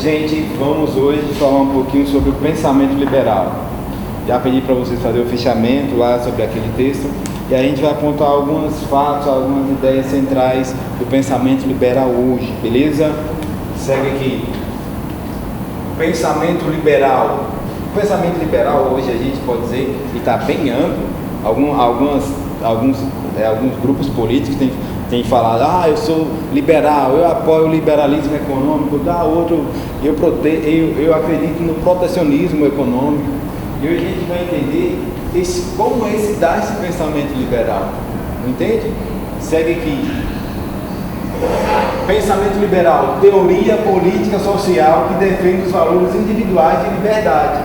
Gente, vamos hoje falar um pouquinho sobre o pensamento liberal. Já pedi para vocês fazer o fichamento lá sobre aquele texto e a gente vai apontar alguns fatos, algumas ideias centrais do pensamento liberal hoje, beleza? Segue aqui. Pensamento liberal. O pensamento liberal hoje a gente pode dizer que está bem amplo. Alguns grupos políticos têm falado, eu sou liberal, eu apoio o liberalismo econômico, outro, eu acredito no protecionismo econômico. E hoje a gente vai entender como se dá esse pensamento liberal. Entende? Segue aqui. Pensamento liberal, teoria política social que defende os valores individuais de liberdade.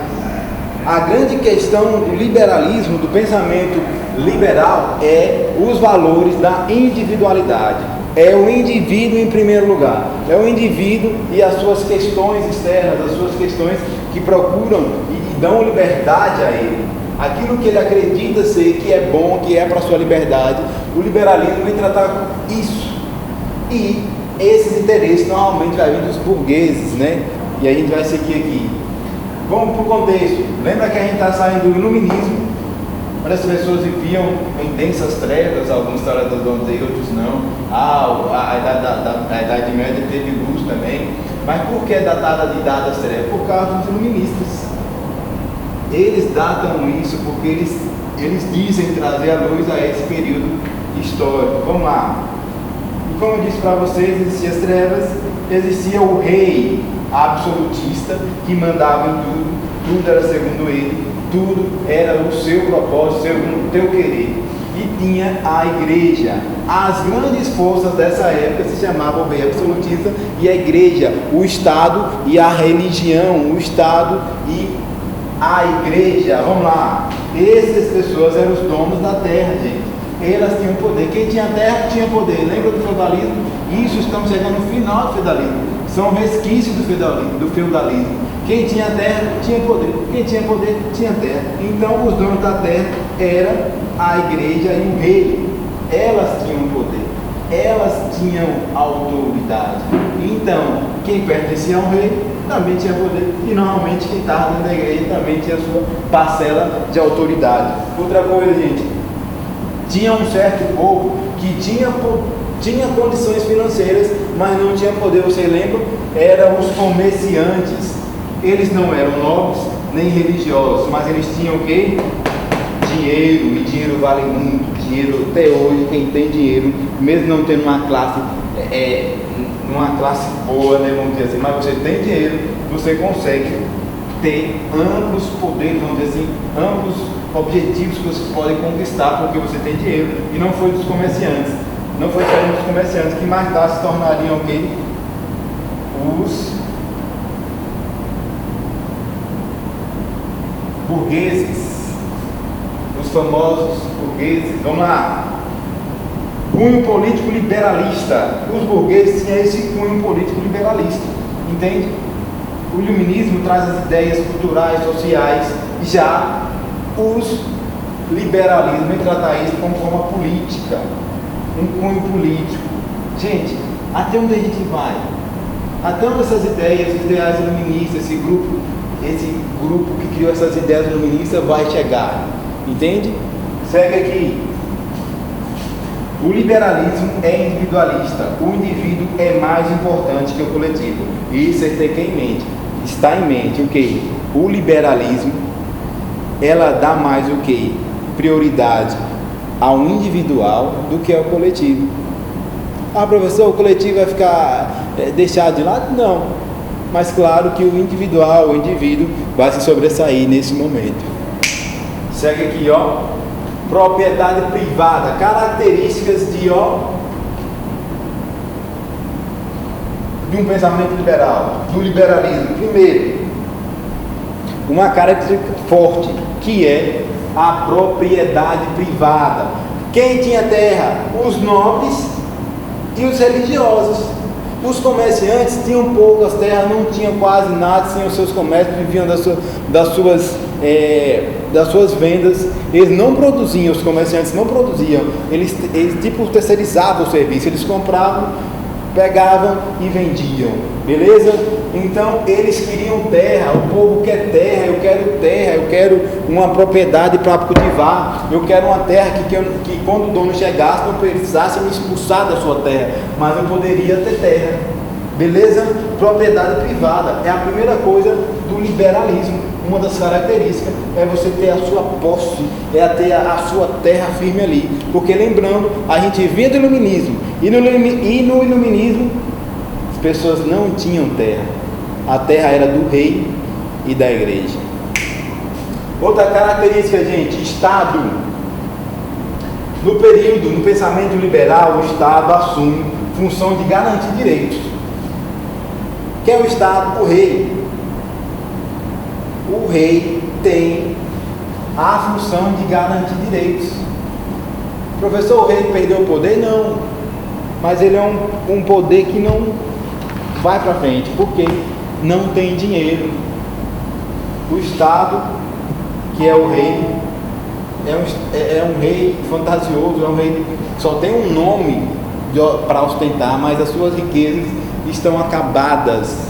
A grande questão do liberalismo, do pensamento liberal, é os valores da individualidade. É o indivíduo em primeiro lugar. É o indivíduo e as suas questões externas, as suas questões que procuram e dão liberdade a ele. Aquilo que ele acredita ser, que é bom, que é para a sua liberdade. O liberalismo vem tratar isso. E esses interesses normalmente vai vir dos burgueses, né? E a gente vai seguir aqui. Vamos para o contexto. Lembra que a gente está saindo do iluminismo, onde as pessoas viviam em densas trevas, alguns historiadores vão dizer, outros não. A Idade Média teve luz também. Mas por que é datada de idade das trevas? Por causa dos iluministas. Eles datam isso porque eles dizem trazer a luz a esse período histórico. Vamos lá. E como eu disse para vocês, existiam as trevas, existia o rei absolutista que mandava em tudo era segundo ele, tudo era o seu propósito, segundo o teu querer. E tinha a igreja. As grandes forças dessa época se chamavam o rei absolutista e a igreja, o Estado e a religião, o Estado e a igreja. Vamos lá. Essas pessoas eram os donos da terra, gente. Elas tinham poder. Quem tinha terra tinha poder. Lembra do feudalismo? Isso, estamos chegando no final do feudalismo. São resquícios do feudalismo. Quem tinha terra tinha poder. Quem tinha poder tinha terra. Então os donos da terra eram a igreja e o rei. Elas tinham poder. Elas tinham autoridade. Então, quem pertencia ao rei também tinha poder. E normalmente quem estava dentro da igreja também tinha sua parcela de autoridade. Outra coisa, gente. Tinha um certo povo que tinha condições financeiras, mas não tinha poder. Você lembra? Eram os comerciantes. Eles não eram nobres nem religiosos, mas eles tinham o quê? Dinheiro, e dinheiro vale muito. Dinheiro, até hoje, quem tem dinheiro, mesmo não tendo uma classe boa, né, vamos dizer assim, mas você tem dinheiro, você consegue ter amplos poderes, vamos dizer assim, amplos objetivos que você pode conquistar porque você tem dinheiro. E não foi dos comerciantes. Não foi só dos comerciantes que mais tarde se tornariam o quê? Os burgueses. Os famosos burgueses. Vamos lá. Cunho político liberalista. Os burgueses tinham esse cunho político liberalista. Entende? O iluminismo traz as ideias culturais, sociais. Já os liberalismos vem tratar isso como forma política. Um cunho político. Gente, até onde a gente vai? Até onde essas ideias, os ideais iluministas, esse grupo que criou essas ideias iluministas vai chegar? Entende? Segue aqui. O liberalismo é individualista. O indivíduo é mais importante que o coletivo. Isso é ter que em mente. Está em mente o que? O liberalismo, ela dá mais o que? Prioridade ao individual do que ao coletivo. Professor, o coletivo vai ficar deixado de lado? Não. Mas claro que o individual, o indivíduo, vai se sobressair nesse momento. Segue aqui, propriedade privada, características de um pensamento liberal, do liberalismo. Primeiro, uma característica forte, que é a propriedade privada. Quem tinha terra? Os nobres e os religiosos. Os comerciantes tinham poucas terras, não tinham quase nada, tinham seus comércios, viviam das suas vendas. Eles não produziam, os comerciantes não produziam, eles tipo terceirizavam o serviço, eles compravam pegavam e vendiam, beleza? Então eles queriam terra, o povo quer terra, eu quero uma propriedade para cultivar, eu quero uma terra que quando o dono chegasse não precisasse me expulsar da sua terra, mas eu poderia ter terra, beleza? Propriedade privada é a primeira coisa do liberalismo. Uma das características é você ter a sua posse, é ter a sua terra firme ali, porque lembrando, a gente vinha do iluminismo, e no iluminismo as pessoas não tinham terra, a terra era do rei e da igreja. Outra característica, gente, Estado. No pensamento liberal, o Estado assume função de garantir direitos. Quem é o Estado? O rei. O rei tem a função de garantir direitos. Professor, o rei perdeu o poder? Não, mas ele é um poder que não vai para frente, porque não tem dinheiro. O Estado, que é o rei, é um rei fantasioso, é um rei que só tem um nome para ostentar, mas as suas riquezas estão acabadas.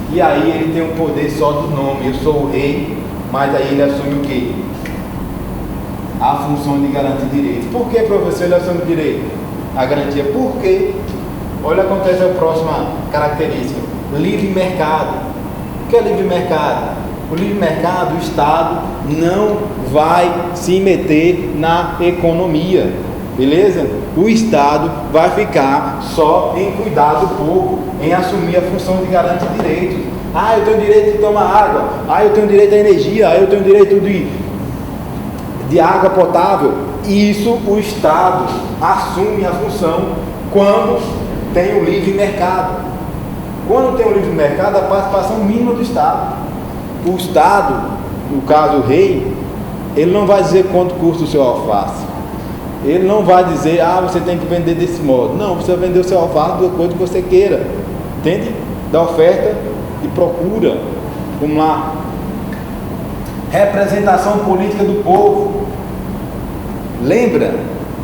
E aí ele tem um poder só do nome, eu sou o rei, mas aí ele assume o quê? A função de garantir direitos. Por que, professor, ele assume direito? A garantia. Por quê? Olha, acontece a próxima característica. Livre mercado. O que é livre mercado? O livre mercado, o Estado não vai se meter na economia, beleza? O Estado vai ficar só em cuidar do povo, em assumir a função de garantir direitos. Eu tenho direito de tomar água, eu tenho direito à energia, eu tenho direito de água potável. Isso o Estado assume a função quando tem o livre mercado. Quando tem o livre mercado, a participação mínima do Estado. O Estado, no caso o rei, ele não vai dizer quanto custa o seu alface. Ele não vai dizer, você tem que vender desse modo. Não, você vai vender o seu alface do acordo que você queira. Entende? Da oferta e procura. Vamos lá. Representação política do povo. Lembra?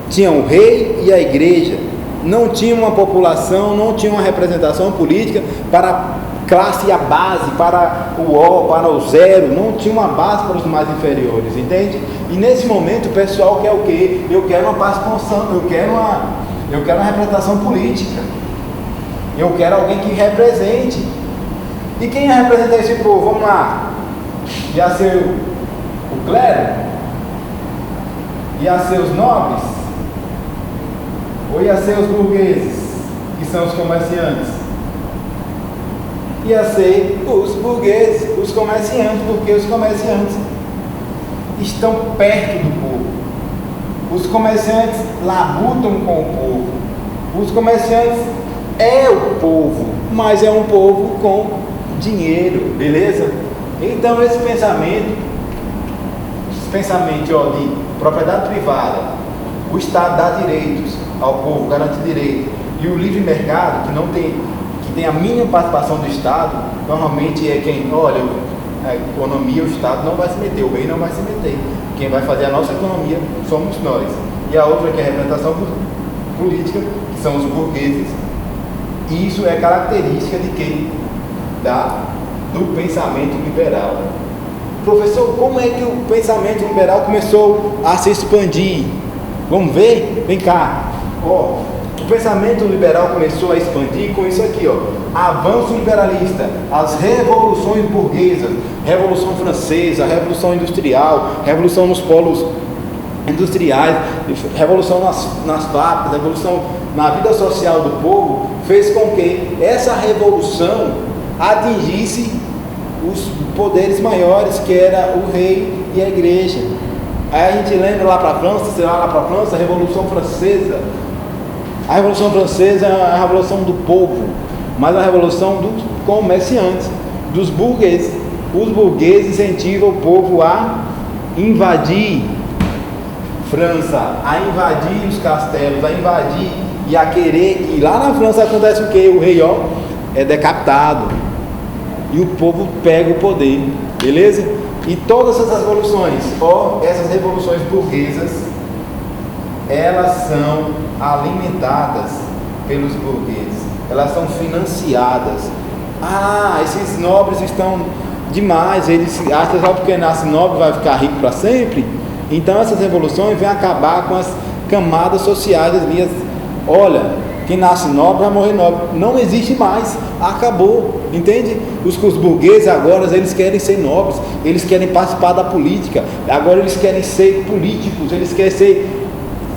Tinha o rei e a igreja. Não tinha uma população, não tinha uma representação política para a classe a base, para o O, para o zero, não tinha uma base para os mais inferiores, entende? E nesse momento o pessoal quer o quê? Eu quero uma participação, eu quero uma representação política, eu quero alguém que represente. E quem ia representar esse povo? Vamos lá. Ia ser o clero? Ia ser os nobres? Ou ia ser os burgueses, que são os comerciantes? Ia ser os burgueses, os comerciantes, porque os comerciantes estão perto do povo. Os comerciantes labutam com o povo. Os comerciantes é o povo, mas é um povo com dinheiro, beleza? Então esse pensamento de propriedade privada, o Estado dá direitos ao povo, garante direito, e o livre mercado, que tem a mínima participação do Estado, normalmente é quem, a economia, o Estado não vai se meter, o rei não vai se meter. Quem vai fazer a nossa economia somos nós. E a outra que é a representação política, que são os burgueses. E isso é característica de quem? Do pensamento liberal. Professor, como é que o pensamento liberal começou a se expandir? Vamos ver? Vem cá. O pensamento liberal começou a expandir com isso aqui, avanço liberalista, as revoluções burguesas, Revolução Francesa, Revolução Industrial, Revolução nos polos industriais, Revolução nas fábricas, Revolução na vida social do povo, fez com que essa revolução atingisse os poderes maiores, que era o rei e a igreja. Aí a gente lembra lá para a França, a Revolução Francesa. A Revolução Francesa é a revolução do povo, mas a revolução dos comerciantes, dos burgueses. Os burgueses incentivam o povo a invadir França, a invadir os castelos, a invadir e a querer que lá na França acontece o quê? O rei é decapitado e o povo pega o poder, beleza? E todas essas revoluções, essas revoluções burguesas, elas são alimentadas pelos burgueses, elas são financiadas. Ah, esses nobres estão demais, eles acham que só porque nasce nobre vai ficar rico para sempre. Então essas revoluções vêm acabar com as camadas sociais das linhas. Olha, quem nasce nobre vai morrer nobre. Não existe mais, acabou, entende? Os burgueses agora, eles querem ser nobres, eles querem participar da política, agora eles querem ser políticos, eles querem ser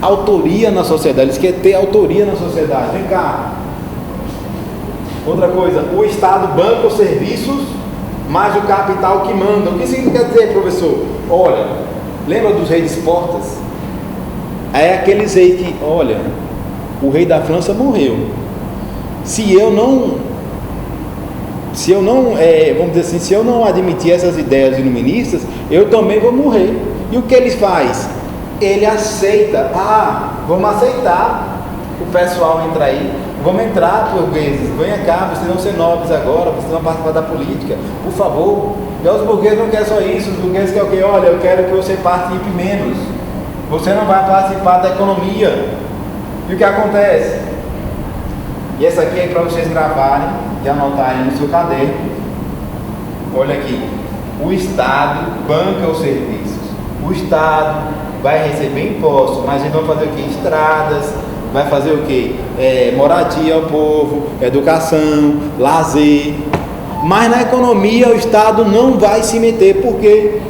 autoria na sociedade, eles querem ter autoria na sociedade. Vem cá. Outra coisa, o Estado banca os serviços, mas o capital que manda. O que isso quer dizer, professor? Olha, lembra dos reis de Portas? É aqueles reis que, olha, o rei da França morreu. Se eu não, vamos dizer assim, se eu não admitir essas ideias iluministas, eu também vou morrer. E o que ele faz? Ele aceita. Ah, vamos aceitar. O pessoal entra aí. Vamos entrar, burgueses. Venha cá, vocês vão ser nobres agora, vocês vão participar da política. Por favor. E os burgueses não querem só isso. Os burgueses querem o quê? Olha, eu quero que você participe menos. Você não vai participar da economia. E o que acontece? E essa aqui é para vocês gravarem e anotarem no seu caderno. Olha aqui. O Estado banca os serviços. O Estado vai receber impostos, mas eles vão fazer o quê? Estradas, vai fazer o quê? Moradia ao povo, educação, lazer. Mas na economia o Estado não vai se meter, porque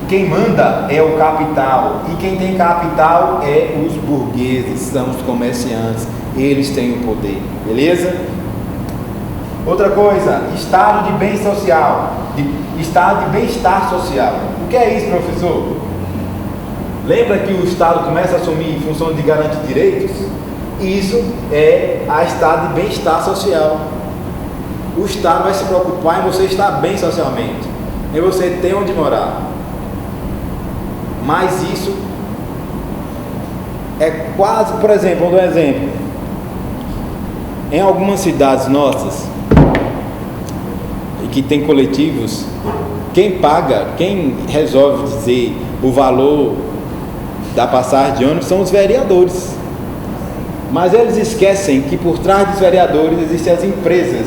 quem manda é o capital, e quem tem capital é os burgueses, são os comerciantes, eles têm o poder, beleza? Outra coisa, estado de bem social, estado de bem-estar social. O que é isso, professor? Lembra que o Estado começa a assumir função de garantir direitos? Isso é a estado de bem-estar social. O Estado vai se preocupar em você estar bem socialmente, em você ter onde morar. Mas isso é quase, por exemplo, vou dar um exemplo. Em algumas cidades nossas, que tem coletivos, quem paga, quem resolve dizer o valor da passagem de ônibus são os vereadores. Mas eles esquecem que por trás dos vereadores existem as empresas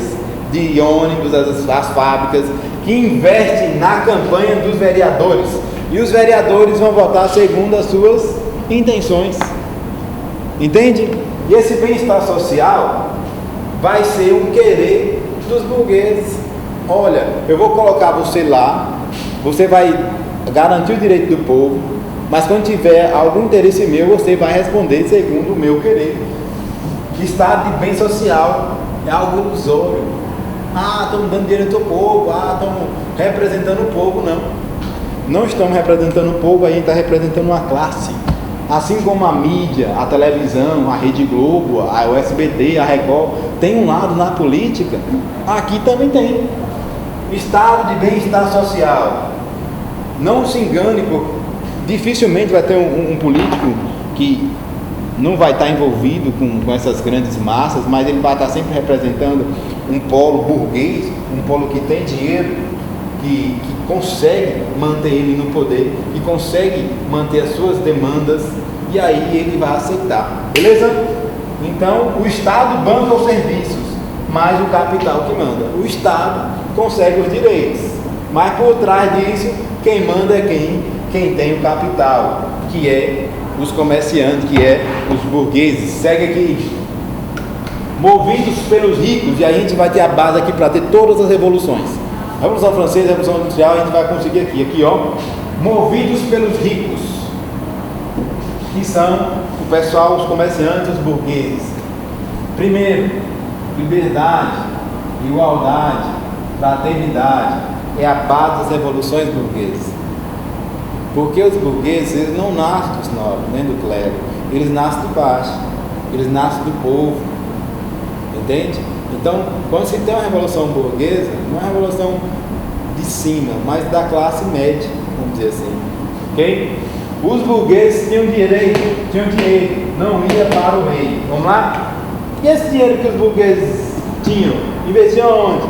de ônibus, as fábricas, que investem na campanha dos vereadores. E os vereadores vão votar segundo as suas intenções. Entende? E esse bem-estar social vai ser um querer dos burgueses. Olha, eu vou colocar você lá, você vai garantir o direito do povo, mas quando tiver algum interesse meu, você vai responder segundo o meu querer. Estado de bem social é algo ilusório. Ah, estamos dando direito ao povo, estamos representando o povo. Não estamos representando o povo, a gente está representando uma classe. Assim como a mídia, a televisão, a Rede Globo, o SBT, a Record, tem um lado na política, aqui também tem. Estado de bem-estar social. Não se engane, dificilmente vai ter um político que não vai estar envolvido com essas grandes massas, mas ele vai estar sempre representando um polo burguês, um polo que tem dinheiro, que consegue manter ele no poder, que consegue manter as suas demandas, e aí ele vai aceitar, beleza? Então o Estado banca os serviços, mas o capital que manda. O Estado consegue os direitos, mas por trás disso quem manda é quem tem o capital, que é os comerciantes, que é os burgueses. Segue aqui. Movidos pelos ricos, e a gente vai ter a base aqui para ter todas as revoluções. Revolução Francesa, Revolução Industrial, a gente vai conseguir aqui, ó. Movidos pelos ricos, que são o pessoal, os comerciantes, os burgueses. Primeiro, liberdade, igualdade, fraternidade, é a base das revoluções burguesas. Porque os burgueses, eles não nascem dos nobres, nem do clero, eles nascem de baixo, eles nascem do povo, entende? Então, quando se tem uma revolução burguesa, não é uma revolução de cima, mas da classe média, vamos dizer assim, ok? Os burgueses tinham dinheiro, não ia para o rei. Vamos lá? E esse dinheiro que os burgueses tinham, investiam onde?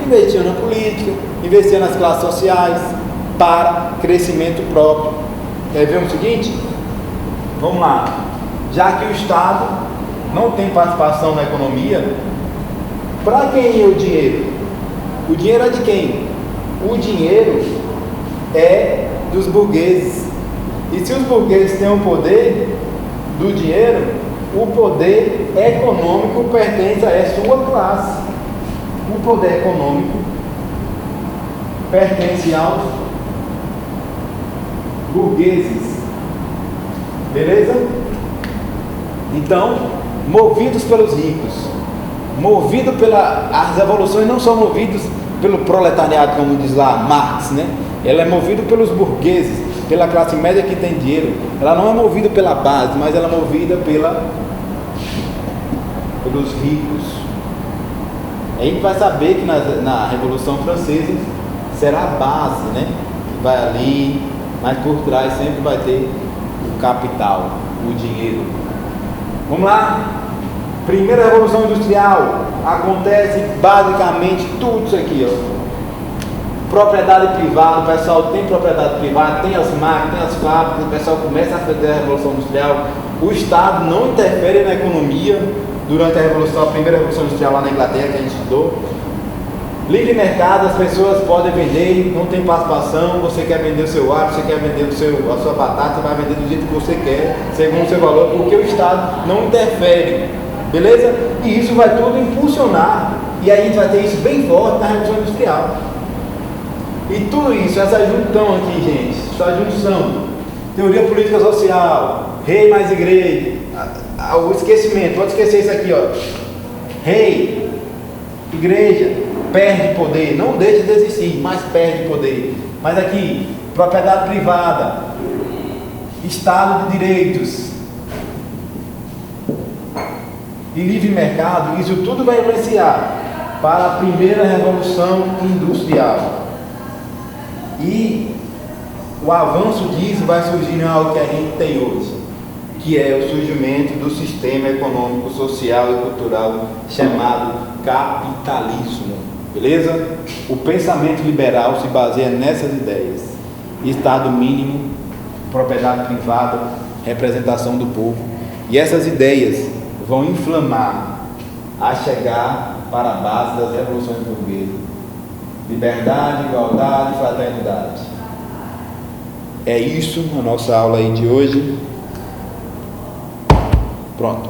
Investiam na política, investiam nas classes sociais, para crescimento próprio. Quer ver o seguinte? Vamos lá. Já que o Estado não tem participação na economia, para quem é o dinheiro? O dinheiro é de quem? O dinheiro é dos burgueses. E se os burgueses têm o poder do dinheiro, o poder econômico pertence a sua classe. O poder econômico pertence aos burgueses. Beleza? Então, movidos pelos ricos, as revoluções não são movidas pelo proletariado, como diz lá Marx, né? Ela é movida pelos burgueses, pela classe média que tem dinheiro. Ela não é movida pela base, mas ela é movida pelos ricos. A gente vai saber que na Revolução Francesa será a base, né? Que vai ali, mas por trás sempre vai ter o capital, o dinheiro. Vamos lá? Primeira Revolução Industrial. Acontece basicamente tudo isso aqui, ó. Propriedade privada, o pessoal tem propriedade privada, tem as máquinas, tem as fábricas, o pessoal começa a fazer a Revolução Industrial. O Estado não interfere na economia durante a primeira Revolução Industrial lá na Inglaterra, que a gente estudou. Livre mercado, as pessoas podem vender, não tem participação. Você quer vender o seu ar, você quer vender a sua batata, você vai vender do jeito que você quer, segundo o seu valor, porque o Estado não interfere, beleza? E isso vai tudo impulsionar, e aí a gente vai ter isso bem forte na Revolução Industrial. E tudo isso, essa junção aqui, gente, essa junção, teoria política social, rei mais igreja, o esquecimento, pode esquecer isso aqui, ó. Rei, igreja, perde poder, não deixa de existir, mas perde poder. Mas aqui, propriedade privada, Estado de direitos e livre mercado, isso tudo vai influenciar para a primeira Revolução Industrial. E o avanço disso vai surgir em algo que a gente tem hoje, que é o surgimento do sistema econômico, social e cultural chamado capitalismo. Beleza? O pensamento liberal se baseia nessas ideias: Estado mínimo, propriedade privada, representação do povo. E essas ideias vão inflamar a chegar para a base das revoluções burguesas: liberdade, igualdade, fraternidade. É isso a nossa aula aí de hoje. Pronto.